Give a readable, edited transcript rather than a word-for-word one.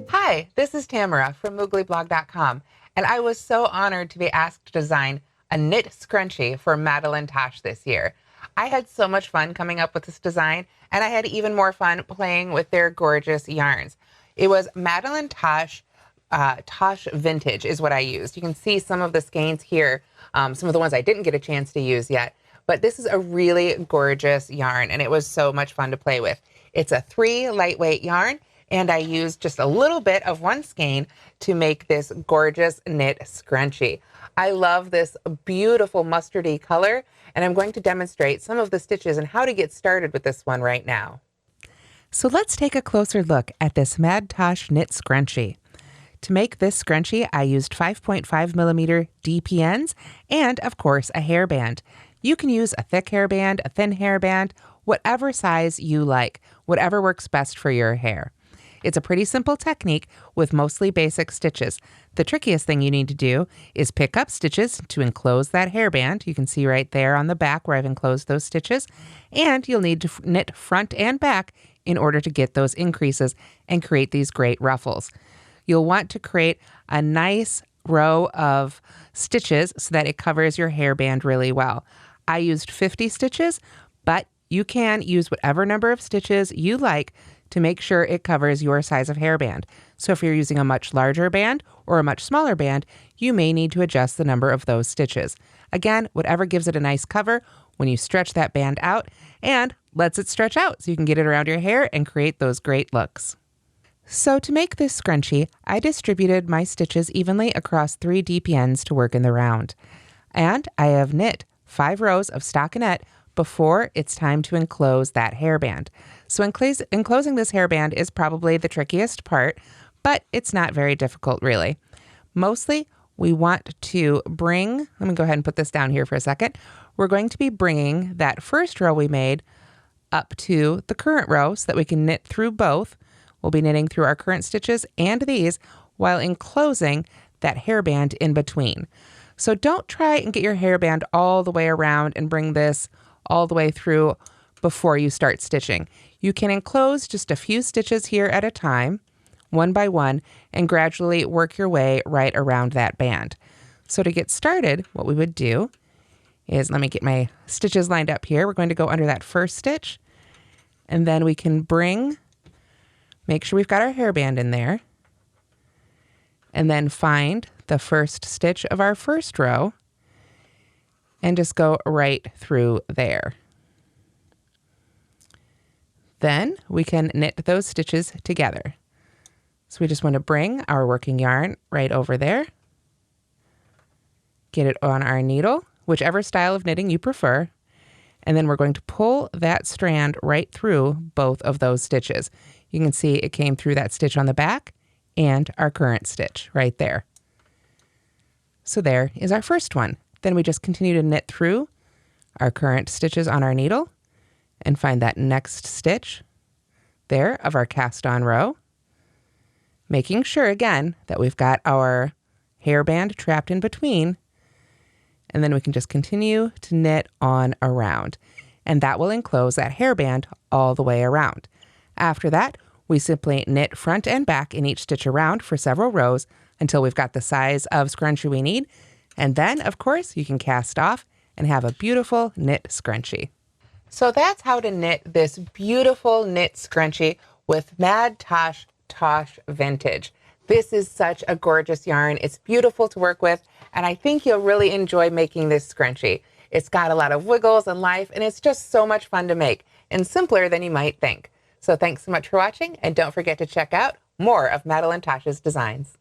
Hi, this is Tamara from mooglyblog.com, and I was so honored to be asked to design a knit scrunchie for Madelinetosh this year. I had so much fun coming up with this design, and I had even more fun playing with their gorgeous yarns. It was Madelinetosh Tosh Vintage is what I used. You can see some of the skeins here, some of the ones I didn't get a chance to use yet, but this is a really gorgeous yarn, and it was so much fun to play with. It's a 3 lightweight yarn, and I used just a little bit of one skein to make this gorgeous knit scrunchie. I love this beautiful mustardy color, and I'm going to demonstrate some of the stitches and how to get started with this one right now. So let's take a closer look at this Madelinetosh knit scrunchie. To make this scrunchie, I used 5.5 millimeter DPNs and, of course, a hairband. You can use a thick hairband, a thin hairband, whatever size you like, whatever works best for your hair. It's a pretty simple technique with mostly basic stitches. The trickiest thing you need to do is pick up stitches to enclose that hairband. You can see right there on the back where I've enclosed those stitches. And you'll need to knit front and back in order to get those increases and create these great ruffles. You'll want to create a nice row of stitches so that it covers your hairband really well. I used 50 stitches, but you can use whatever number of stitches you like to make sure it covers your size of hairband. So if you're using a much larger band or a much smaller band, you may need to adjust the number of those stitches. Again, whatever gives it a nice cover when you stretch that band out and lets it stretch out so you can get it around your hair and create those great looks. So to make this scrunchie, I distributed my stitches evenly across 3 DPNs to work in the round. And I have knit 5 rows of stockinette before it's time to enclose that hairband. So enclosing this hairband is probably the trickiest part, but it's not very difficult really. Mostly we want to bring, let me go ahead and put this down here for a second. We're going to be bringing that first row we made up to the current row so that we can knit through both. We'll be knitting through our current stitches and these while enclosing that hairband in between. So don't try and get your hairband all the way around and bring this all the way through before you start stitching. You can enclose just a few stitches here at a time, one by one, and gradually work your way right around that band. So to get started, what we would do is, let me get my stitches lined up here. We're going to go under that first stitch, and then we can make sure we've got our hairband in there, and then find the first stitch of our first row and just go right through there. Then we can knit those stitches together. So we just want to bring our working yarn right over there, get it on our needle, whichever style of knitting you prefer, and then we're going to pull that strand right through both of those stitches. You can see it came through that stitch on the back and our current stitch right there. So there is our first one. Then we just continue to knit through our current stitches on our needle and find that next stitch there of our cast on row, making sure again that we've got our hairband trapped in between, and then we can just continue to knit on around, and that will enclose that hairband all the way around. After that, we simply knit front and back in each stitch around for several rows until we've got the size of scrunchie we need. And then, of course, you can cast off and have a beautiful knit scrunchie. So that's how to knit this beautiful knit scrunchie with Madelinetosh Tosh Vintage. This is such a gorgeous yarn. It's beautiful to work with, and I think you'll really enjoy making this scrunchie. It's got a lot of wiggles and life, and it's just so much fun to make and simpler than you might think. So thanks so much for watching, and don't forget to check out more of Madelinetosh's designs.